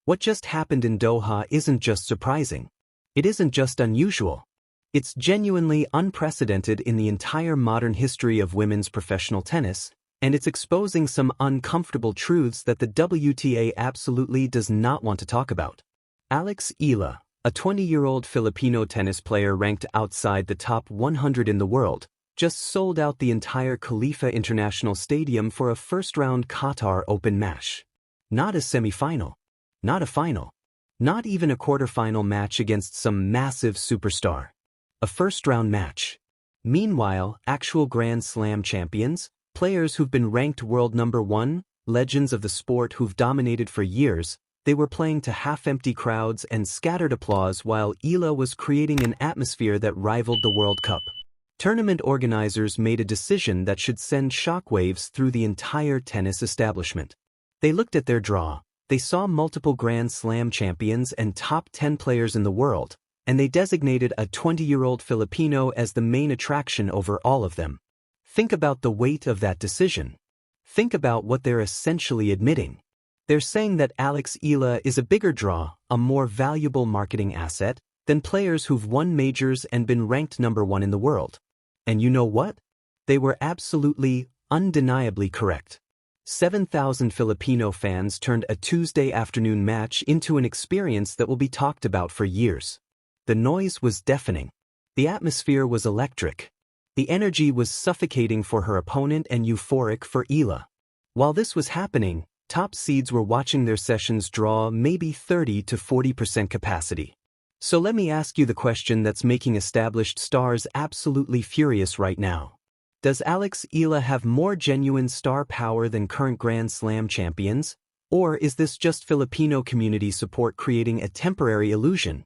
What just happened in Doha isn't just surprising. It isn't just unusual. It's genuinely unprecedented in the entire modern history of women's professional tennis, and it's exposing some uncomfortable truths that the WTA absolutely does not want to talk about. Eala, a 20-year-old Filipino tennis player ranked outside the top 100 in the world, just sold out the entire Khalifa International Stadium for a first-round Qatar Open match. Not a semifinal. Not a final. Not even a quarterfinal match against some massive superstar. A first-round match. Meanwhile, actual Grand Slam champions, players who've been ranked world number one, legends of the sport who've dominated for years, they were playing to half-empty crowds and scattered applause while Eala was creating an atmosphere that rivaled the World Cup. Tournament organizers made a decision that should send shockwaves through the entire tennis establishment. They looked at their draw, they saw multiple Grand Slam champions and top 10 players in the world, and they designated a 20-year-old Filipino as the main attraction over all of them. Think about the weight of that decision. Think about what they're essentially admitting. They're saying that Eala is a bigger draw, a more valuable marketing asset, than players who've won majors and been ranked number one in the world. And you know what? They were absolutely, undeniably correct. 7,000 Filipino fans turned a Tuesday afternoon match into an experience that will be talked about for years. The noise was deafening. The atmosphere was electric. The energy was suffocating for her opponent and euphoric for Eala. While this was happening, top seeds were watching their sessions draw maybe 30 to 40% capacity. So let me ask you the question that's making established stars absolutely furious right now. Does Eala have more genuine star power than current Grand Slam champions? Or is this just Filipino community support creating a temporary illusion?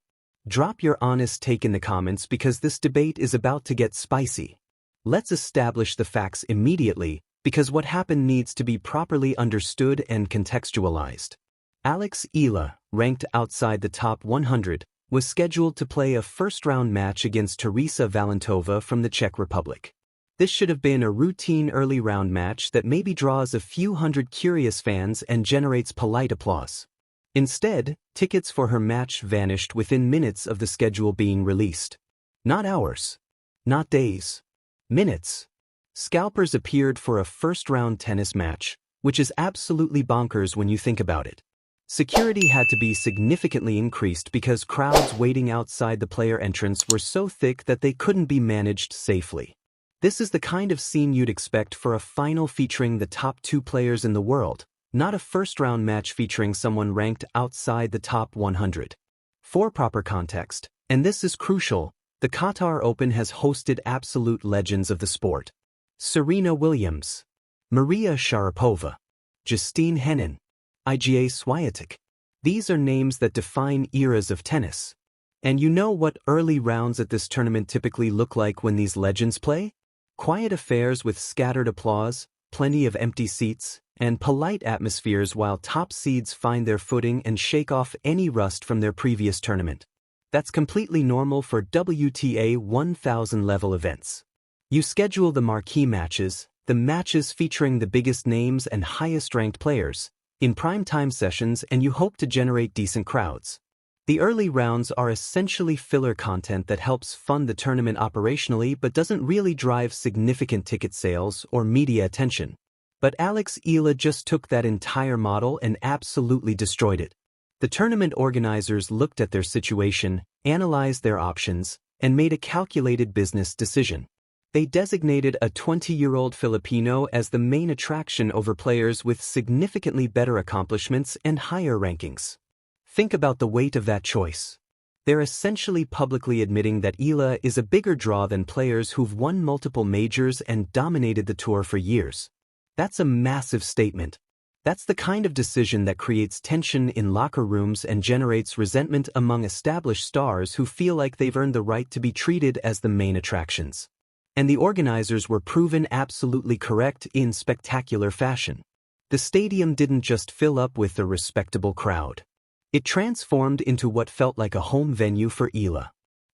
Drop your honest take in the comments because this debate is about to get spicy. Let's establish the facts immediately, because what happened needs to be properly understood and contextualized. Eala, ranked outside the top 100, was scheduled to play a first-round match against Teresa Valentova from the Czech Republic. This should have been a routine early round match that maybe draws a few hundred curious fans and generates polite applause. Instead, tickets for her match vanished within minutes of the schedule being released. Not hours. Not days. Minutes. Scalpers appeared for a first-round tennis match, which is absolutely bonkers when you think about it. Security had to be significantly increased because crowds waiting outside the player entrance were so thick that they couldn't be managed safely. This is the kind of scene you'd expect for a final featuring the top two players in the world, not a first-round match featuring someone ranked outside the top 100. For proper context, and this is crucial, the Qatar Open has hosted absolute legends of the sport. Serena Williams, Maria Sharapova, Justine Henin, Iga Swiatek. These are names that define eras of tennis. And you know what early rounds at this tournament typically look like when these legends play? Quiet affairs with scattered applause, plenty of empty seats, and polite atmospheres while top seeds find their footing and shake off any rust from their previous tournament. That's completely normal for WTA 1000 level events. You schedule the marquee matches, the matches featuring the biggest names and highest ranked players, in prime-time sessions, and you hope to generate decent crowds. The early rounds are essentially filler content that helps fund the tournament operationally but doesn't really drive significant ticket sales or media attention. But Eala just took that entire model and absolutely destroyed it. The tournament organizers looked at their situation, analyzed their options, and made a calculated business decision. They designated a 20-year-old Filipino as the main attraction over players with significantly better accomplishments and higher rankings. Think about the weight of that choice. They're essentially publicly admitting that Eala is a bigger draw than players who've won multiple majors and dominated the tour for years. That's a massive statement. That's the kind of decision that creates tension in locker rooms and generates resentment among established stars who feel like they've earned the right to be treated as the main attractions. And the organizers were proven absolutely correct in spectacular fashion. The stadium didn't just fill up with a respectable crowd. It transformed into what felt like a home venue for Eala.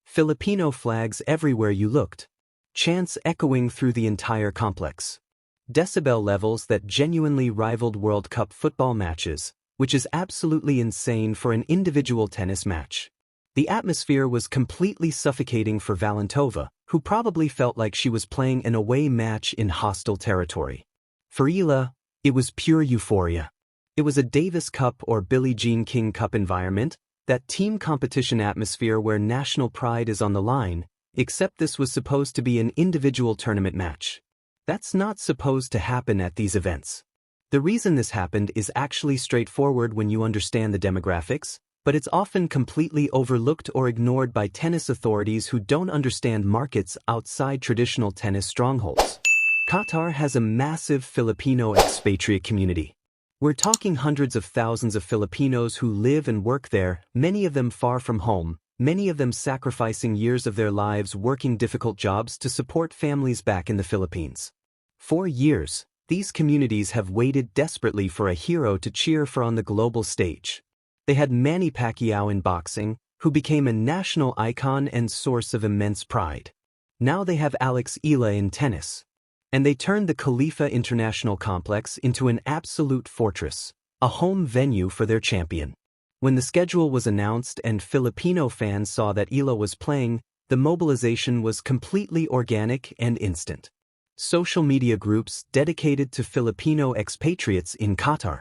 Filipino flags everywhere you looked. Chants echoing through the entire complex. Decibel levels that genuinely rivaled World Cup football matches, which is absolutely insane for an individual tennis match. The atmosphere was completely suffocating for Valentova, who probably felt like she was playing an away match in hostile territory. For Eala, it was pure euphoria. It was a Davis Cup or Billie Jean King Cup environment, that team competition atmosphere where national pride is on the line, except this was supposed to be an individual tournament match. That's not supposed to happen at these events. The reason this happened is actually straightforward when you understand the demographics, but it's often completely overlooked or ignored by tennis authorities who don't understand markets outside traditional tennis strongholds. Qatar has a massive Filipino expatriate community. We're talking hundreds of thousands of Filipinos who live and work there, many of them far from home, many of them sacrificing years of their lives working difficult jobs to support families back in the Philippines. For years, these communities have waited desperately for a hero to cheer for on the global stage. They had Manny Pacquiao in boxing, who became a national icon and source of immense pride. Now they have Eala in tennis. And they turned the Khalifa International Complex into an absolute fortress, a home venue for their champion. When the schedule was announced and Filipino fans saw that Eala was playing, the mobilization was completely organic and instant. Social media groups dedicated to Filipino expatriates in Qatar,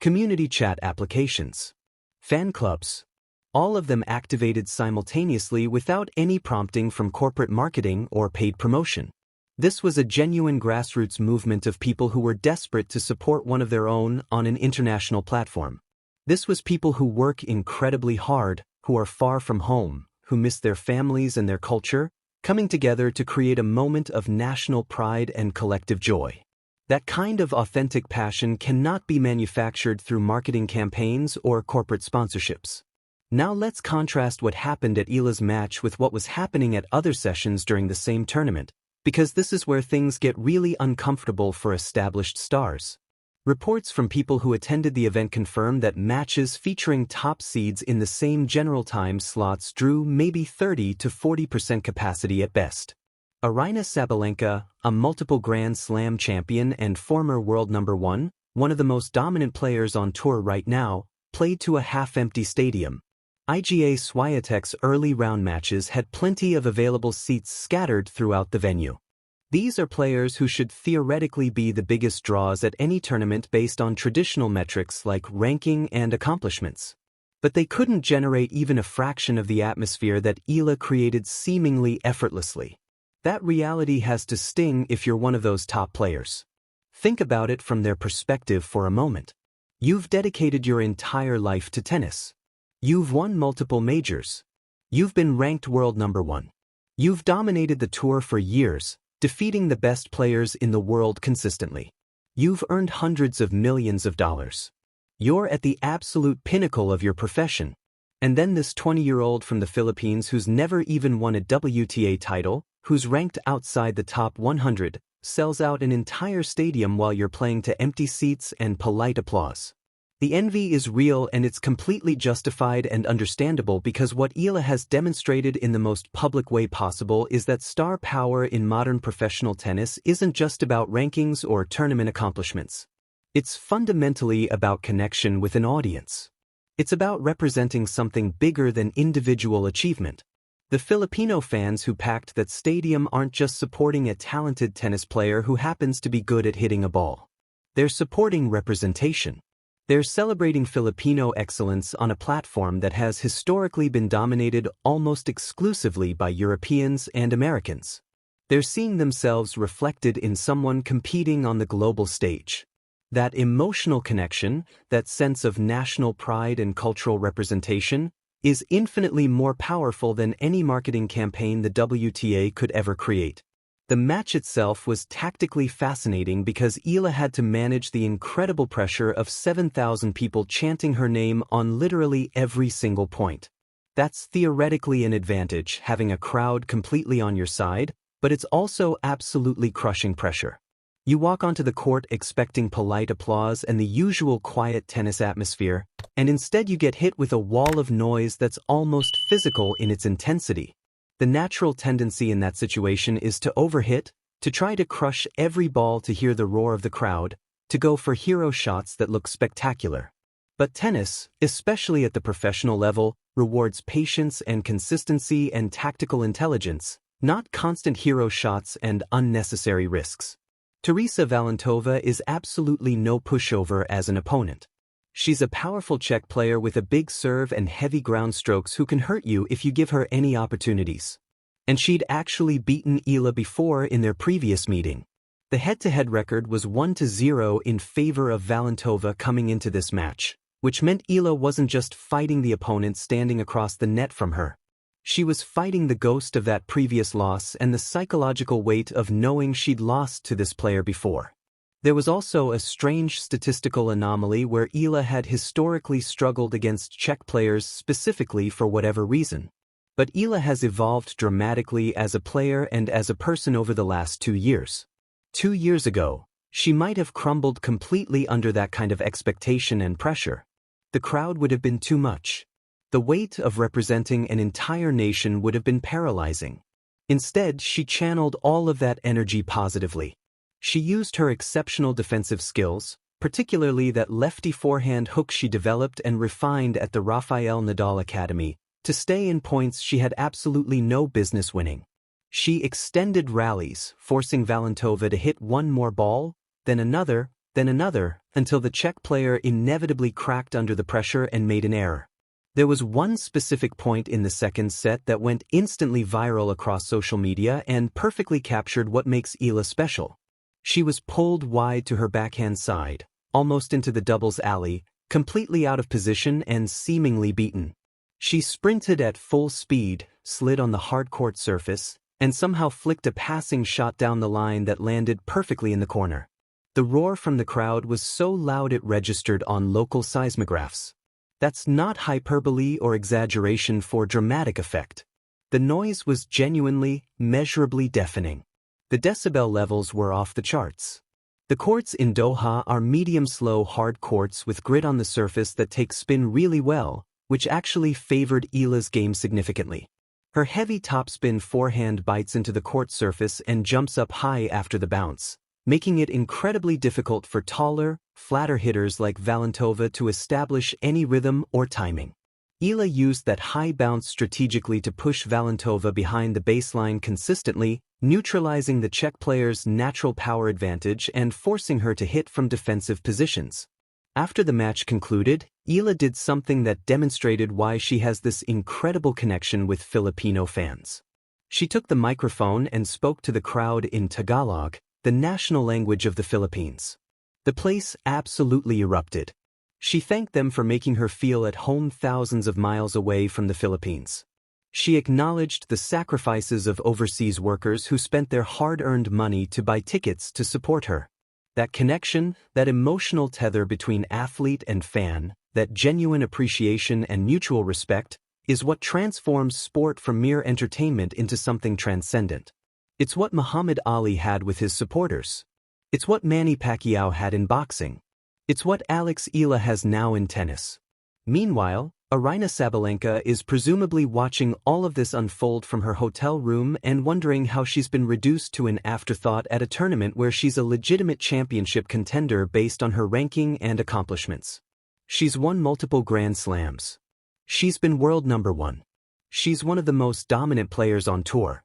community chat applications, fan clubs, all of them activated simultaneously without any prompting from corporate marketing or paid promotion. This was a genuine grassroots movement of people who were desperate to support one of their own on an international platform. This was people who work incredibly hard, who are far from home, who miss their families and their culture, coming together to create a moment of national pride and collective joy. That kind of authentic passion cannot be manufactured through marketing campaigns or corporate sponsorships. Now let's contrast what happened at Eala's match with what was happening at other sessions during the same tournament, because this is where things get really uncomfortable for established stars. Reports from people who attended the event confirm that matches featuring top seeds in the same general time slots drew maybe 30 to 40% capacity at best. Aryna Sabalenka, a multiple Grand Slam champion and former world number one of the most dominant players on tour right now, played to a half-empty stadium. Iga Swiatek's early round matches had plenty of available seats scattered throughout the venue. These are players who should theoretically be the biggest draws at any tournament based on traditional metrics like ranking and accomplishments. But they couldn't generate even a fraction of the atmosphere that Eala created seemingly effortlessly. That reality has to sting if you're one of those top players. Think about it from their perspective for a moment. You've dedicated your entire life to tennis. You've won multiple majors. You've been ranked world number one. You've dominated the tour for years, defeating the best players in the world consistently. You've earned hundreds of millions of dollars. You're at the absolute pinnacle of your profession. And then this 20-year-old from the Philippines who's never even won a WTA title, who's ranked outside the top 100, sells out an entire stadium while you're playing to empty seats and polite applause. The envy is real and it's completely justified and understandable because what Eala has demonstrated in the most public way possible is that star power in modern professional tennis isn't just about rankings or tournament accomplishments. It's fundamentally about connection with an audience. It's about representing something bigger than individual achievement. The Filipino fans who packed that stadium aren't just supporting a talented tennis player who happens to be good at hitting a ball. They're supporting representation. They're celebrating Filipino excellence on a platform that has historically been dominated almost exclusively by Europeans and Americans. They're seeing themselves reflected in someone competing on the global stage. That emotional connection, that sense of national pride and cultural representation, is infinitely more powerful than any marketing campaign the WTA could ever create. The match itself was tactically fascinating because Eala had to manage the incredible pressure of 7,000 people chanting her name on literally every single point. That's theoretically an advantage, having a crowd completely on your side, but it's also absolutely crushing pressure. You walk onto the court expecting polite applause and the usual quiet tennis atmosphere, and instead you get hit with a wall of noise that's almost physical in its intensity. The natural tendency in that situation is to overhit, to try to crush every ball to hear the roar of the crowd, to go for hero shots that look spectacular. But tennis, especially at the professional level, rewards patience and consistency and tactical intelligence, not constant hero shots and unnecessary risks. Teresa Valentova is absolutely no pushover as an opponent. She's a powerful Czech player with a big serve and heavy ground strokes who can hurt you if you give her any opportunities. And she'd actually beaten Eala before in their previous meeting. The head-to-head record was 1-0 in favor of Valentova coming into this match, which meant Eala wasn't just fighting the opponent standing across the net from her. She was fighting the ghost of that previous loss and the psychological weight of knowing she'd lost to this player before. There was also a strange statistical anomaly where Eala had historically struggled against Czech players specifically for whatever reason. But Eala has evolved dramatically as a player and as a person over the last 2 years. 2 years ago, she might have crumbled completely under that kind of expectation and pressure. The crowd would have been too much. The weight of representing an entire nation would have been paralyzing. Instead, she channeled all of that energy positively. She used her exceptional defensive skills, particularly that lefty forehand hook she developed and refined at the Rafael Nadal Academy, to stay in points she had absolutely no business winning. She extended rallies, forcing Valentova to hit one more ball, then another, until the Czech player inevitably cracked under the pressure and made an error. There was one specific point in the second set that went instantly viral across social media and perfectly captured what makes Eala special. She was pulled wide to her backhand side, almost into the doubles alley, completely out of position and seemingly beaten. She sprinted at full speed, slid on the hard court surface, and somehow flicked a passing shot down the line that landed perfectly in the corner. The roar from the crowd was so loud it registered on local seismographs. That's not hyperbole or exaggeration for dramatic effect. The noise was genuinely, measurably deafening. The decibel levels were off the charts. The courts in Doha are medium-slow hard courts with grit on the surface that take spin really well, which actually favored Eala's game significantly. Her heavy topspin forehand bites into the court surface and jumps up high after the bounce, making it incredibly difficult for taller, flatter hitters like Valentova to establish any rhythm or timing. Eala used that high bounce strategically to push Valentova behind the baseline consistently, neutralizing the Czech player's natural power advantage and forcing her to hit from defensive positions. After the match concluded, Eala did something that demonstrated why she has this incredible connection with Filipino fans. She took the microphone and spoke to the crowd in Tagalog, the national language of the Philippines. The place absolutely erupted. She thanked them for making her feel at home thousands of miles away from the Philippines. She acknowledged the sacrifices of overseas workers who spent their hard-earned money to buy tickets to support her. That connection, that emotional tether between athlete and fan, that genuine appreciation and mutual respect, is what transforms sport from mere entertainment into something transcendent. It's what Muhammad Ali had with his supporters. It's what Manny Pacquiao had in boxing. It's what Alex Eala has now in tennis. Meanwhile, Aryna Sabalenka is presumably watching all of this unfold from her hotel room and wondering how she's been reduced to an afterthought at a tournament where she's a legitimate championship contender based on her ranking and accomplishments. She's won multiple Grand Slams. She's been world number 1. She's one of the most dominant players on tour.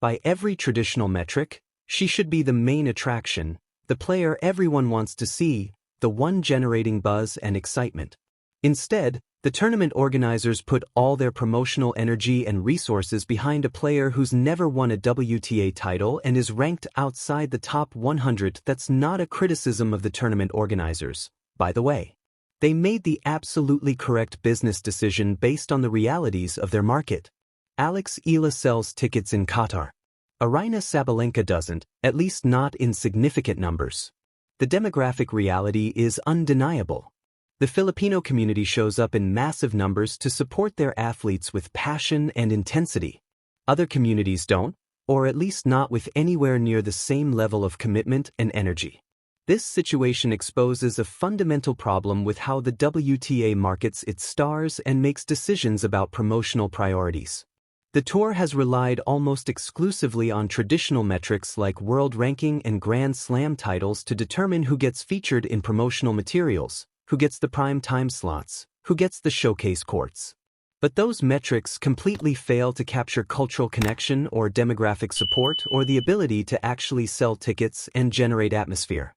By every traditional metric, she should be the main attraction, the player everyone wants to see, the one generating buzz and excitement. Instead, the tournament organizers put all their promotional energy and resources behind a player who's never won a WTA title and is ranked outside the top 100. That's not a criticism of the tournament organizers, by the way. They made the absolutely correct business decision based on the realities of their market. Alex Eala sells tickets in Qatar. Aryna Sabalenka doesn't, at least not in significant numbers. The demographic reality is undeniable. The Filipino community shows up in massive numbers to support their athletes with passion and intensity. Other communities don't, or at least not with anywhere near the same level of commitment and energy. This situation exposes a fundamental problem with how the WTA markets its stars and makes decisions about promotional priorities. The tour has relied almost exclusively on traditional metrics like world ranking and Grand Slam titles to determine who gets featured in promotional materials, who gets the prime time slots, who gets the showcase courts. But those metrics completely fail to capture cultural connection or demographic support or the ability to actually sell tickets and generate atmosphere.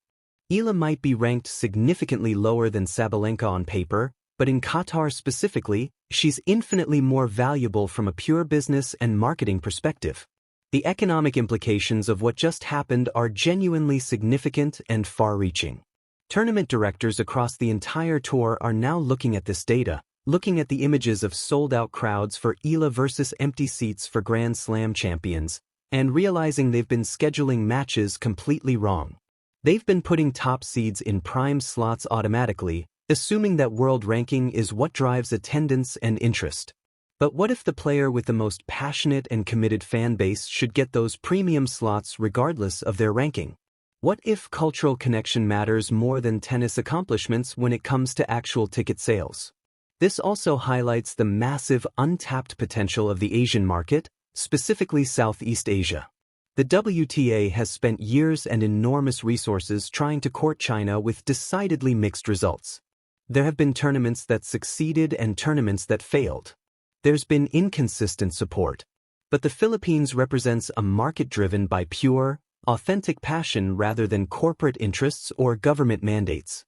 Eala might be ranked significantly lower than Sabalenka on paper, but in Qatar specifically, she's infinitely more valuable from a pure business and marketing perspective. The economic implications of what just happened are genuinely significant and far-reaching. Tournament directors across the entire tour are now looking at this data, looking at the images of sold-out crowds for Eala versus empty seats for Grand Slam champions, and realizing they've been scheduling matches completely wrong. They've been putting top seeds in prime slots automatically, assuming that world ranking is what drives attendance and interest. But what if the player with the most passionate and committed fan base should get those premium slots regardless of their ranking? What if cultural connection matters more than tennis accomplishments when it comes to actual ticket sales? This also highlights the massive untapped potential of the Asian market, specifically Southeast Asia. The WTA has spent years and enormous resources trying to court China with decidedly mixed results. There have been tournaments that succeeded and tournaments that failed. There's been inconsistent support. But the Philippines represents a market driven by pure, authentic passion rather than corporate interests or government mandates.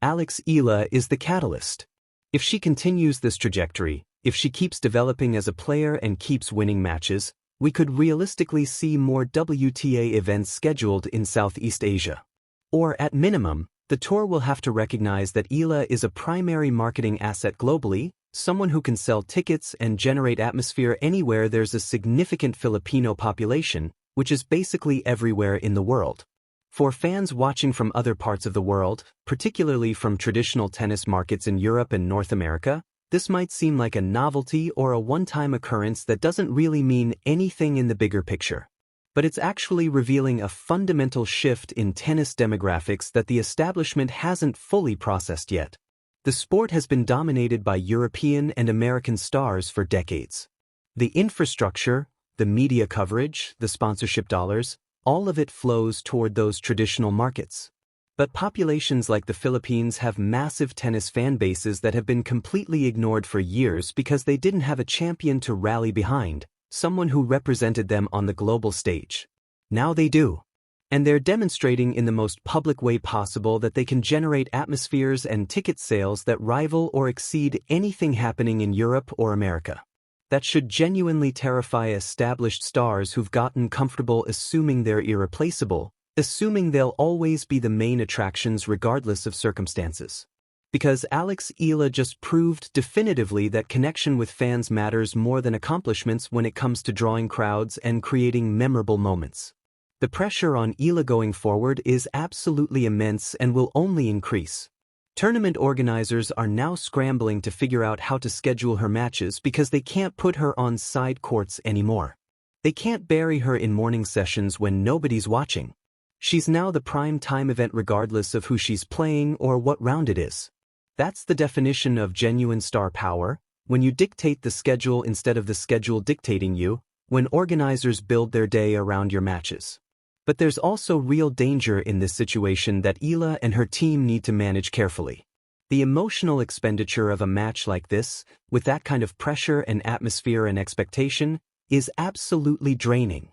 Eala is the catalyst. If she continues this trajectory, if she keeps developing as a player and keeps winning matches, we could realistically see more WTA events scheduled in Southeast Asia. Or at minimum, the tour will have to recognize that Eala is a primary marketing asset globally, someone who can sell tickets and generate atmosphere anywhere there's a significant Filipino population, which is basically everywhere in the world. For fans watching from other parts of the world, particularly from traditional tennis markets in Europe and North America, this might seem like a novelty or a one-time occurrence that doesn't really mean anything in the bigger picture. But it's actually revealing a fundamental shift in tennis demographics that the establishment hasn't fully processed yet. The sport has been dominated by European and American stars for decades. The infrastructure, the media coverage, the sponsorship dollars, all of it flows toward those traditional markets. But populations like the Philippines have massive tennis fan bases that have been completely ignored for years because they didn't have a champion to rally behind, someone who represented them on the global stage. Now they do. And they're demonstrating in the most public way possible that they can generate atmospheres and ticket sales that rival or exceed anything happening in Europe or America. That should genuinely terrify established stars who've gotten comfortable assuming they're irreplaceable, assuming they'll always be the main attractions regardless of circumstances. Because Eala just proved definitively that connection with fans matters more than accomplishments when it comes to drawing crowds and creating memorable moments. The pressure on Eala going forward is absolutely immense and will only increase. Tournament organizers are now scrambling to figure out how to schedule her matches because they can't put her on side courts anymore. They can't bury her in morning sessions when nobody's watching. She's now the prime time event regardless of who she's playing or what round it is. That's the definition of genuine star power, when you dictate the schedule instead of the schedule dictating you, when organizers build their day around your matches. But there's also real danger in this situation that Eala and her team need to manage carefully. The emotional expenditure of a match like this, with that kind of pressure and atmosphere and expectation, is absolutely draining.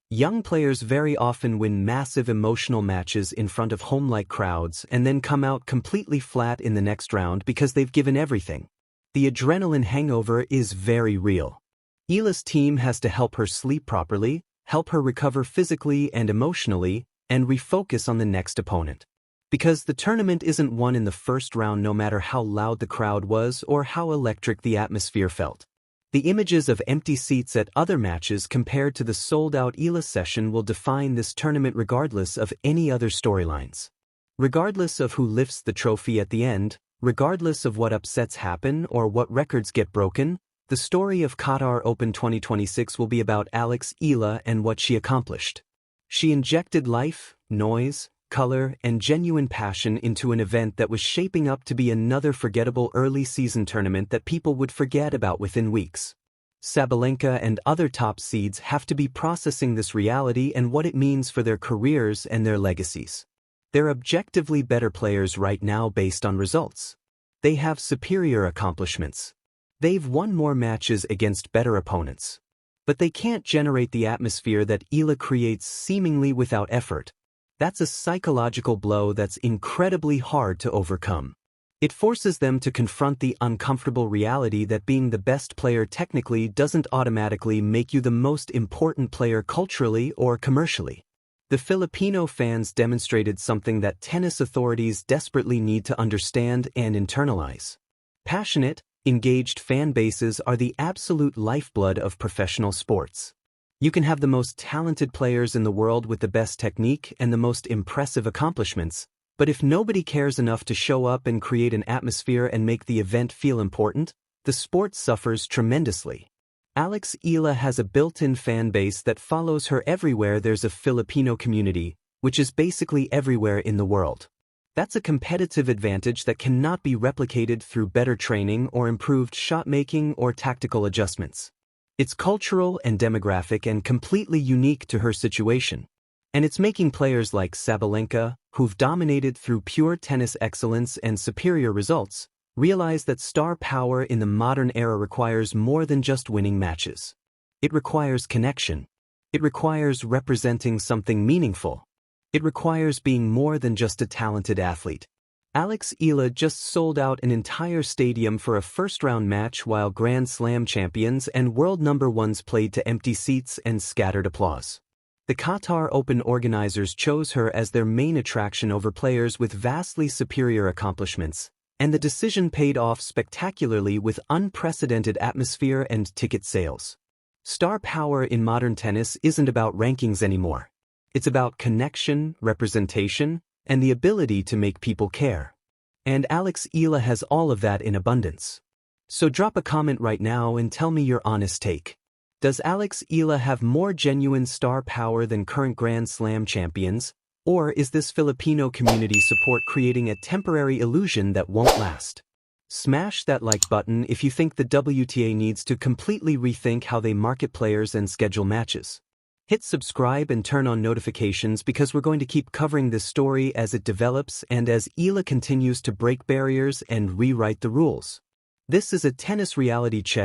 Young players very often win massive emotional matches in front of home-like crowds and then come out completely flat in the next round because they've given everything. The adrenaline hangover is very real. Eala's team has to help her sleep properly, help her recover physically and emotionally, and refocus on the next opponent. Because the tournament isn't won in the first round no matter how loud the crowd was or how electric the atmosphere felt. The images of empty seats at other matches compared to the sold-out Eala session will define this tournament regardless of any other storylines. Regardless of who lifts the trophy at the end, regardless of what upsets happen or what records get broken, the story of Qatar Open 2026 will be about Eala and what she accomplished. She injected life, noise, color, and genuine passion into an event that was shaping up to be another forgettable early-season tournament that people would forget about within weeks. Sabalenka and other top seeds have to be processing this reality and what it means for their careers and their legacies. They're objectively better players right now based on results. They have superior accomplishments. They've won more matches against better opponents. But they can't generate the atmosphere that Eala creates seemingly without effort. That's a psychological blow that's incredibly hard to overcome. It forces them to confront the uncomfortable reality that being the best player technically doesn't automatically make you the most important player culturally or commercially. The Filipino fans demonstrated something that tennis authorities desperately need to understand and internalize. Passionate, engaged fan bases are the absolute lifeblood of professional sports. You can have the most talented players in the world with the best technique and the most impressive accomplishments, but if nobody cares enough to show up and create an atmosphere and make the event feel important, the sport suffers tremendously. Eala has a built-in fan base that follows her everywhere there's a Filipino community, which is basically everywhere in the world. That's a competitive advantage that cannot be replicated through better training or improved shot-making or tactical adjustments. It's cultural and demographic and completely unique to her situation. And it's making players like Sabalenka, who've dominated through pure tennis excellence and superior results, realize that star power in the modern era requires more than just winning matches. It requires connection. It requires representing something meaningful. It requires being more than just a talented athlete. Eala just sold out an entire stadium for a first-round match while Grand Slam champions and world number ones played to empty seats and scattered applause. The Qatar Open organizers chose her as their main attraction over players with vastly superior accomplishments, and the decision paid off spectacularly with unprecedented atmosphere and ticket sales. Star power in modern tennis isn't about rankings anymore. It's about connection, representation, and the ability to make people care. And Eala has all of that in abundance. So drop a comment right now and tell me your honest take. Does Eala have more genuine star power than current Grand Slam champions? Or is this Filipino community support creating a temporary illusion that won't last? Smash that like button if you think the WTA needs to completely rethink how they market players and schedule matches. Hit subscribe and turn on notifications because we're going to keep covering this story as it develops and as Eala continues to break barriers and rewrite the rules. This is a tennis reality check